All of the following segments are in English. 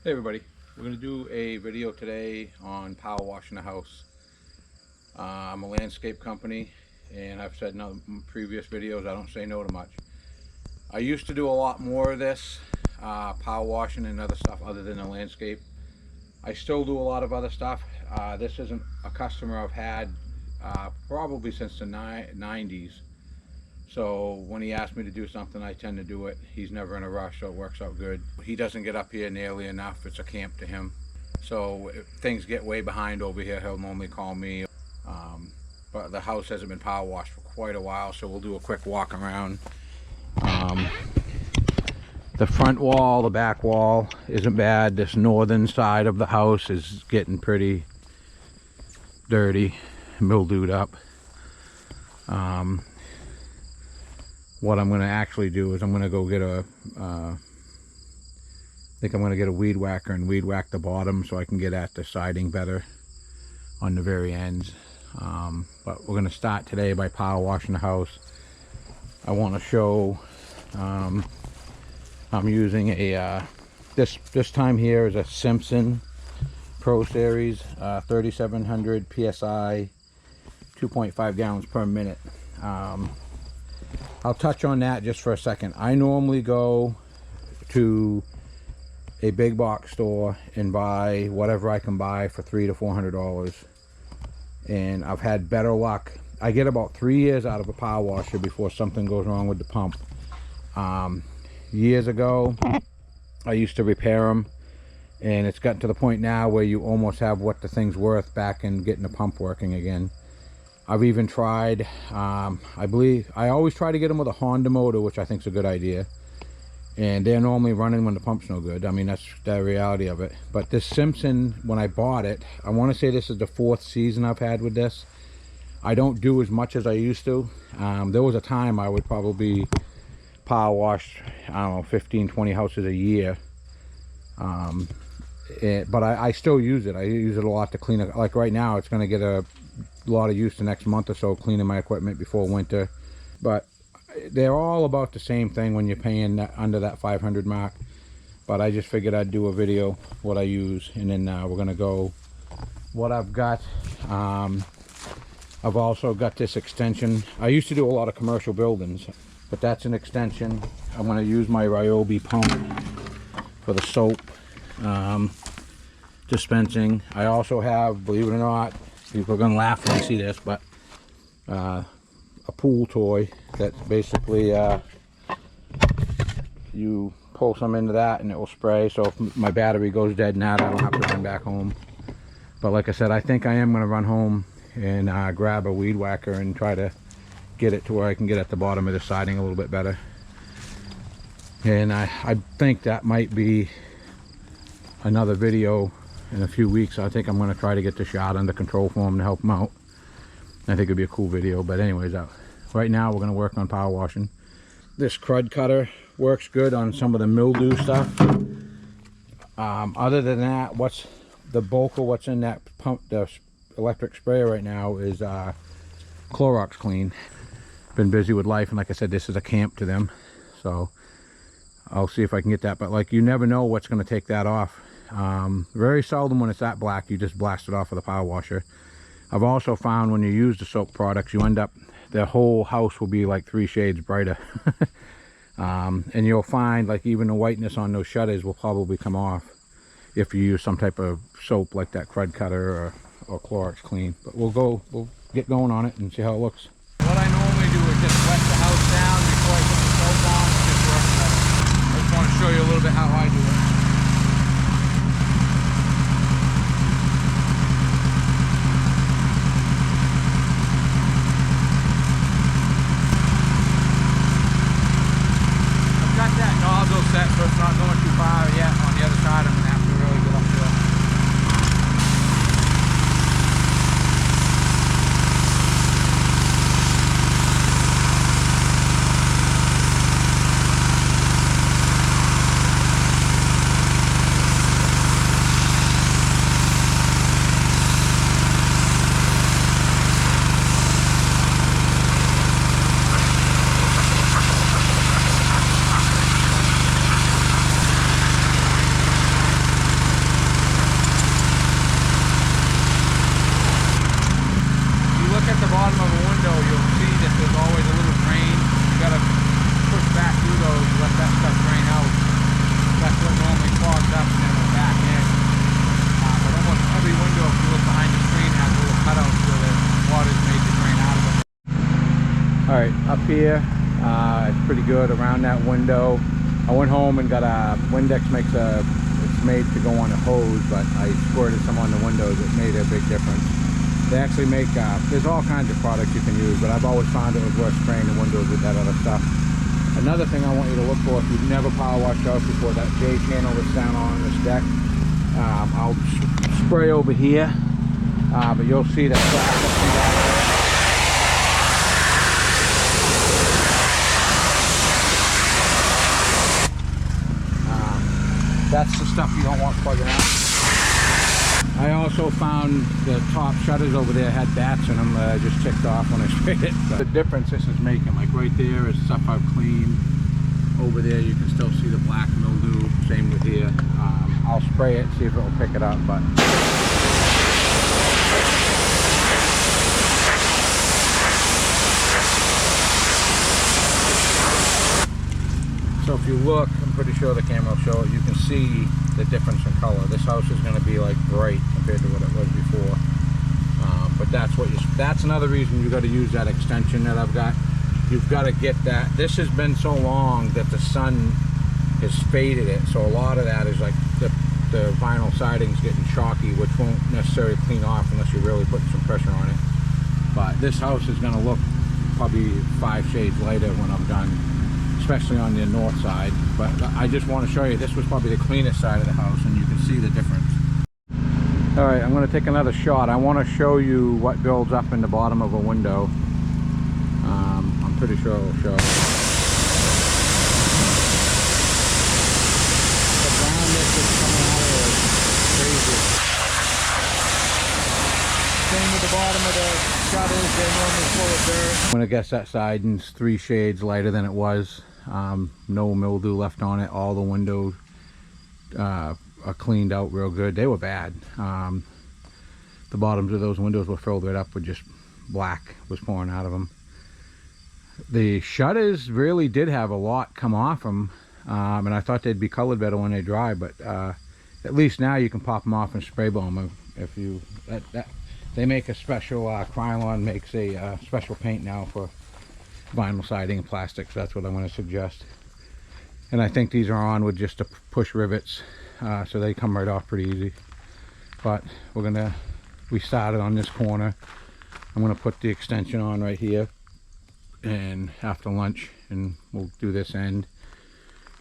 Hey everybody, we're going to do a video today on power washing the house. I'm a landscape company, and I've said in other previous videos I don't say no to much. I used to do a lot more of this, power washing and other stuff other than the landscape. I still do a lot of other stuff. This isn't a customer I've had probably since the 90s. So when he asks me to do something, I tend to do it. He's never in a rush, so it works out good. He doesn't get up here nearly enough. It's a camp to him. So if things get way behind over here, he'll normally call me. But the house hasn't been power washed for quite a while, so we'll do a quick walk around. The front wall, the back wall isn't bad. This northern side of the house is getting pretty dirty, mildewed up. What I'm going to actually do is I'm going to go get I think I'm going to get a weed whacker and weed whack the bottom so I can get at the siding better on the very ends. But we're going to start today by power washing the house. I want to show I'm using a this time here is a Simpson Pro Series 3700 PSI 2.5 gallons per minute. I'll touch on that just for a second. I normally go to a big box store and buy whatever I can buy for $300 to $400, and I've had better luck. I get about 3 years out of a power washer before something goes wrong with the pump. Years ago I used to repair them, and it's gotten to the point now where you almost have what the thing's worth back in getting the pump working again. I've even tried, I always try to get them with a Honda motor, which I think is a good idea. And they're normally running when the pump's no good. I mean, that's the reality of it. But this Simpson, when I bought it, I want to say this is the 4th season I've had with this. I don't do as much as I used to. There was a time I would probably power wash, I don't know, 15, 20 houses a year. But I still use it. I use it a lot to clean it. Like right now, it's going to get a lot of use the next month or so cleaning my equipment before winter. But they're all about the same thing when you're paying that, under that 500 mark. But I just figured I'd do a video what I use, and then we're going to go what I've got. I've also got this extension. I used to do a lot of commercial buildings, but that's an extension. I'm going to use my Ryobi pump for the soap dispensing. I also have, believe it or not, people are going to laugh when they see this, but a pool toy that basically you pull some into that and it will spray. So if my battery goes dead now, I don't have to run back home. But like I said, I think I am going to run home and grab a weed whacker and try to get it to where I can get at the bottom of the siding a little bit better. And I think that might be another video in a few weeks. I think I'm going to try to get the shot under control for him to help him out. I think it'd be a cool video. But anyways, right now we're going to work on power washing. This crud cutter works good on some of the mildew stuff. Other than that, what's the bulk of what's in that pump, the electric sprayer right now, is Clorox Clean. Been busy with life, and like I said, this is a camp to them, so I'll see if I can get that. But like, you never know what's going to take that off. Very seldom when it's that black, you just blast it off with a power washer. I've also found when you use the soap products, you end up, the whole house will be like 3 shades brighter. And you'll find like even the whiteness on those shutters will probably come off if you use some type of soap like that crud cutter or Clorox Clean. But we'll get going on it and see how it looks. What I normally do is just wet the house down before I put the soap on. I just want to show you a little bit how I do it. Set, so it's not going too far yet. On the other side, I'm going to have to really get up to it. here. It's pretty good around that window. I went home and got a Windex it's made to go on a hose, but I squirted some on the windows. It made a big difference. They actually make, there's all kinds of products you can use, but I've always found it was worth spraying the windows with that other stuff. Another thing I want you to look for, if you've never power washed out before, that J channel that's down on this deck. I'll spray over here, but you'll see that. That's the stuff you don't want plugging out. I also found the top shutters over there had bats in them that I just ticked off when I sprayed it. But the difference this is making, like right there is stuff I've cleaned. Over there you can still see the black mildew, same with here. I'll spray it, see if it will pick it up. But so if you look, I'm pretty sure the camera will show it, you can see the difference in color. This house is going to be like bright compared to what it was before. But that's another reason you got to use that extension that I've got. You've got to get that. This has been so long that the sun has faded it, so a lot of that is like the vinyl siding's getting chalky, which won't necessarily clean off unless you really put some pressure on it. But this house is going to look probably 5 shades lighter when I'm done, especially on the north side. But I just want to show you, this was probably the cleanest side of the house, and you can see the difference. All right, I'm going to take another shot. I want to show you what builds up in the bottom of a window. I'm pretty sure it will show. The brownness is coming out of it is crazy. Same with the bottom of the shutters, they're normally full of dirt. I'm going to guess that siding's 3 shades lighter than it was. No mildew left on it. All the windows are cleaned out real good. They were bad. The bottoms of those windows were filled right up with just black was pouring out of them. The shutters really did have a lot come off them, and I thought they'd be colored better when they dry, but at least now you can pop them off and spray bomb them. If you they make a special Krylon makes a special paint now for vinyl siding and plastic, so that's what I'm going to suggest. And I think these are on with just the push rivets, so they come right off pretty easy. But we started on this corner. I'm going to put the extension on right here, and after lunch, and we'll do this end.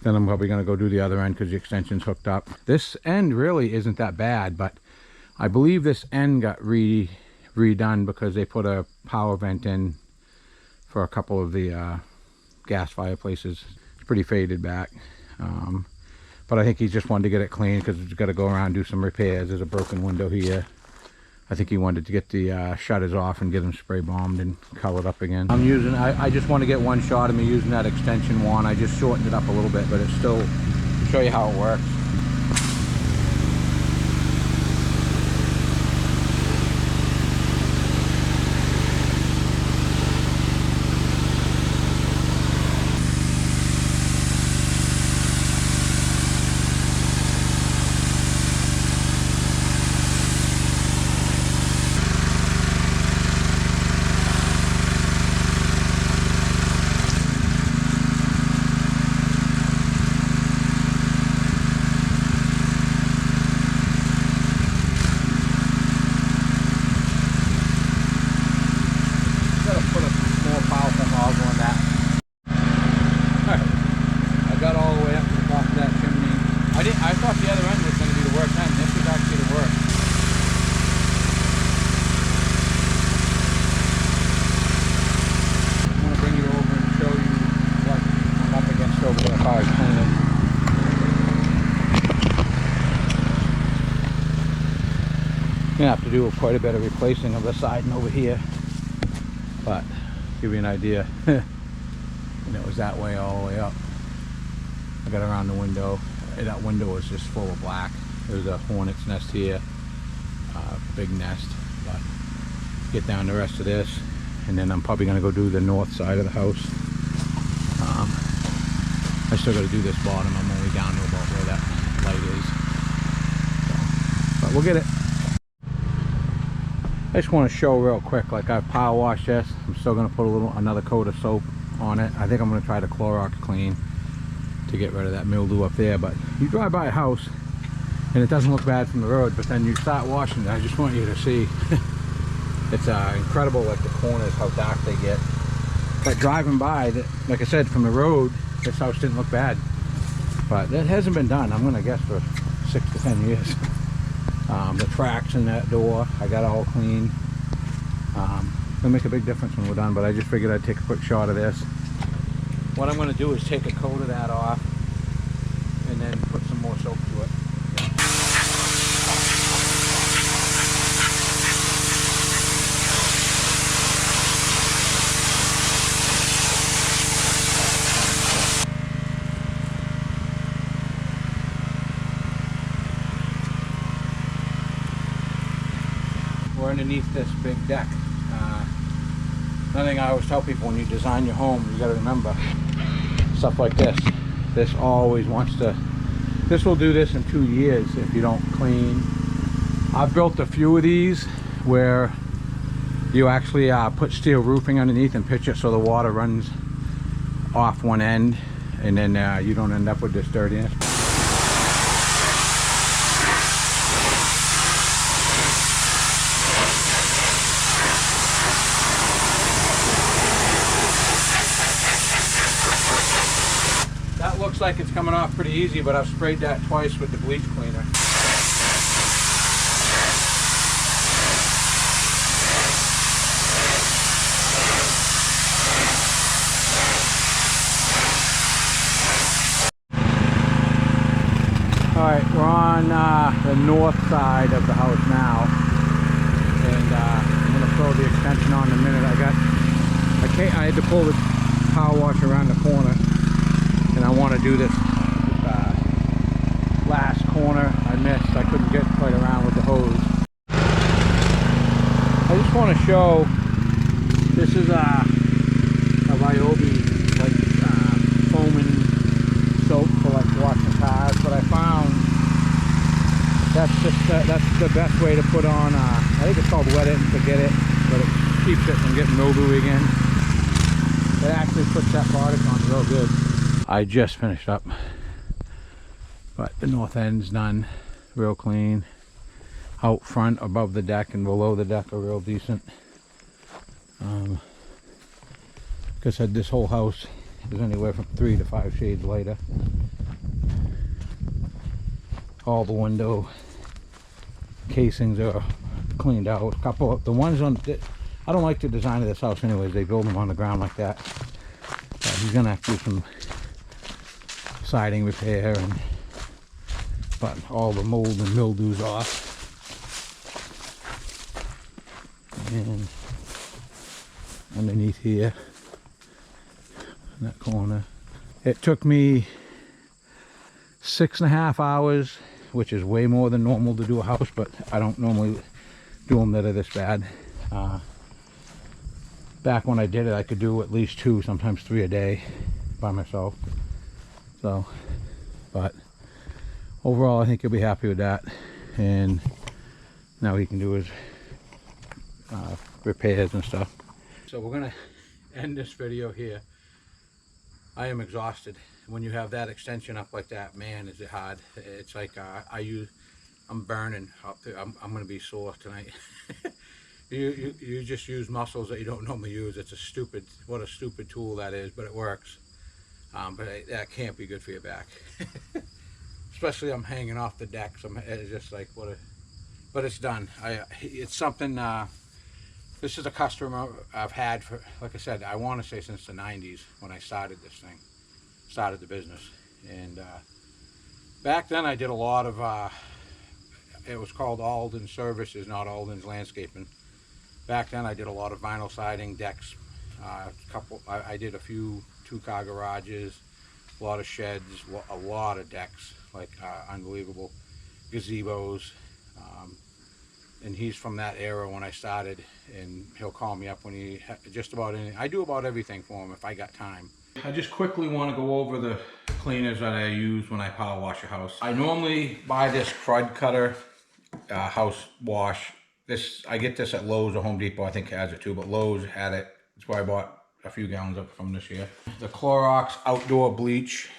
Then I'm probably going to go do the other end because the extension's hooked up. This end really isn't that bad, but I believe this end got redone because they put a power vent in for a couple of the gas fireplaces. It's pretty faded back, but I think he just wanted to get it clean because he's got to go around and do some repairs. There's a broken window here. I think he wanted to get the shutters off and get them spray bombed and colored up again. I just want to get one shot of me using that extension wand. I just shortened it up a little bit, but it's still, to show you how it works. I thought the other end was going to be the worst end. This is actually the worst. I want to bring you over and show you what I'm up against over there as far as cleaning. You're going to have to do quite a bit of replacing of the siding over here. But, give you an idea. And it was that way all the way up. I got around the window. That window was just full of black. There's a hornet's nest here, big nest. But get down the rest of this, and then I'm probably gonna go do the north side of the house. I still got to do this bottom. I'm only down to about where that light is. So, but we'll get it. I just want to show real quick. Like I've power washed this. I'm still gonna put another coat of soap on it. I think I'm going to try the Clorox Clean to get rid of that mildew up there. But you drive by a house and it doesn't look bad from the road, but then you start washing it. I just want you to see it's incredible, like the corners, how dark they get. But driving by, like I said, from the road, this house didn't look bad. But that hasn't been done, I'm going to guess, for 6 to 10 years. The tracks in that door, I got all clean. It'll make a big difference when we're done, but I just figured I'd take a quick shot of this. What I'm going to do is take a coat of that off and then put some more soap to it. We're underneath this big deck. Another thing I always tell people, when you design your home, you got to remember stuff like this. This always wants to, this will do this in 2 years if you don't clean. I've built a few of these where you actually put steel roofing underneath and pitch it so the water runs off one end, and then you don't end up with this dirtiness. Looks like it's coming off pretty easy, but I've sprayed that twice with the bleach cleaner. Alright, we're on the north side of the house now, and I'm going to throw the extension on in a minute. I had to pull the power washer around the corner, and I want to do this last corner I missed. I couldn't get quite around with the hose. I just want to show, this is a Ryobi like foaming soap for like washing cars, but I found that's the best way to put on I think it's called Wet It and Forget It, but it keeps it from getting mildewy again. It actually puts that product on real good. I just finished up, but the north end's done real clean. Out front, above the deck and below the deck are real decent. Like I said, this whole house is anywhere from 3 to 5 shades lighter. All the window casings are cleaned out. A couple of the ones on, I don't like the design of this house anyways. They build them on the ground like that. He's gonna have to do some siding repair, but all the mold and mildew's off. And underneath here in that corner, it took me 6.5 hours, which is way more than normal to do a house, but I don't normally do them that are this bad. Back when I did it, I could do at least 2, sometimes 3 a day by myself. So, but overall I think he'll be happy with that, and now he can do his repairs and stuff. So we're gonna end this video here. I am exhausted. When you have that extension up like that, man, is it hard. It's like I'm burning up there. I'm gonna be sore tonight. you just use muscles that you don't normally use. It's what a stupid tool that is, but it works. But that can't be good for your back. Especially I'm hanging off the deck, so it's just like but it's done. It's something, this is a customer I've had for, like I said, I want to say since the 90s when I started this thing, started the business. And back then I did a lot of, it was called Alden Services, not Alden's Landscaping. Back then I did a lot of vinyl siding, decks, I did a few 2-car garages, a lot of sheds, a lot of decks, like unbelievable gazebos. And he's from that era when I started, and he'll call me up when he just about anything. I do about everything for him if I got time. I just quickly want to go over the cleaners that I use when I power wash a house. I normally buy this Crud Cutter house wash. I get this at Lowe's or Home Depot. I think has it too, but Lowe's had it. That's why I bought a few gallons up from this year. The Clorox Outdoor Bleach.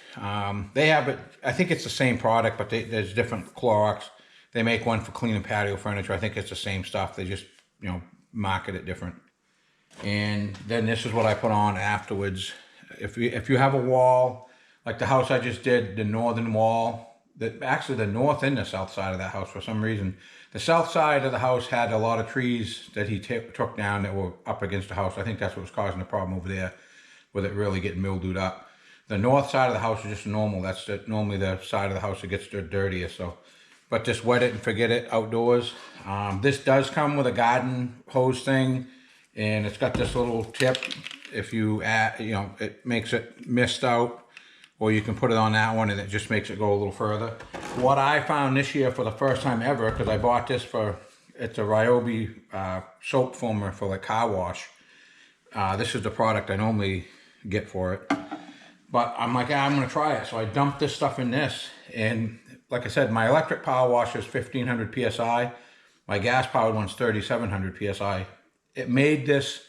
They have it, I think it's the same product, but there's different Clorox. They make one for cleaning patio furniture. I think it's the same stuff. They just, market it different. And then this is what I put on afterwards. If you have a wall, like the house I just did, the northern wall, actually the north and the south side of that house for some reason. The south side of the house had a lot of trees that he took down that were up against the house. I think that's what was causing the problem over there, with it really getting mildewed up. The north side of the house is just normal. That's normally the side of the house that gets dirtier. So, but just wet it and forget it outdoors. This does come with a garden hose thing, and it's got this little tip. If you add, it makes it mist out, or you can put it on that one and it just makes it go a little further. What I found this year for the first time ever, because I bought this it's a Ryobi soap foamer for like car wash. This is the product I normally get for it. But I'm like, I'm gonna try it. So I dumped this stuff in this, and like I said, my electric power washer is 1500 PSI. My gas powered one's 3700 PSI. It made this,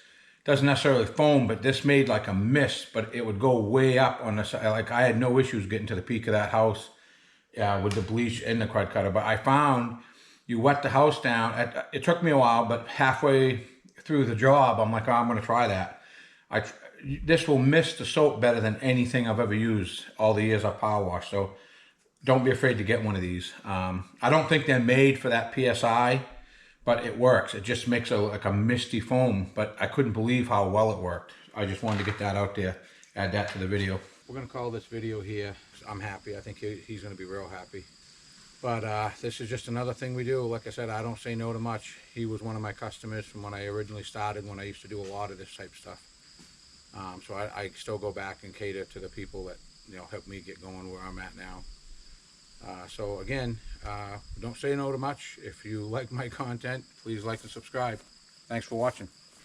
doesn't necessarily foam, but this made like a mist, but it would go way up on the side. Like I had no issues getting to the peak of that house with the bleach and the crud cutter. But I found you wet the house down. It took me a while, but halfway through the job, I'm like, oh, I'm gonna try that. This will mist the soap better than anything I've ever used all the years I've power washed. So don't be afraid to get one of these. I don't think they're made for that PSI, but it works. It just makes like a misty foam, but I couldn't believe how well it worked. I just wanted to get that out there, add that to the video. We're gonna call this video here. I'm happy. I think he's gonna be real happy. But this is just another thing we do. Like I said, I don't say no to much. He was one of my customers from when I originally started, when I used to do a lot of this type of stuff. So I still go back and cater to the people that help me get going where I'm at now. So again, don't say no to much. If you like my content, please like and subscribe. Thanks for watching.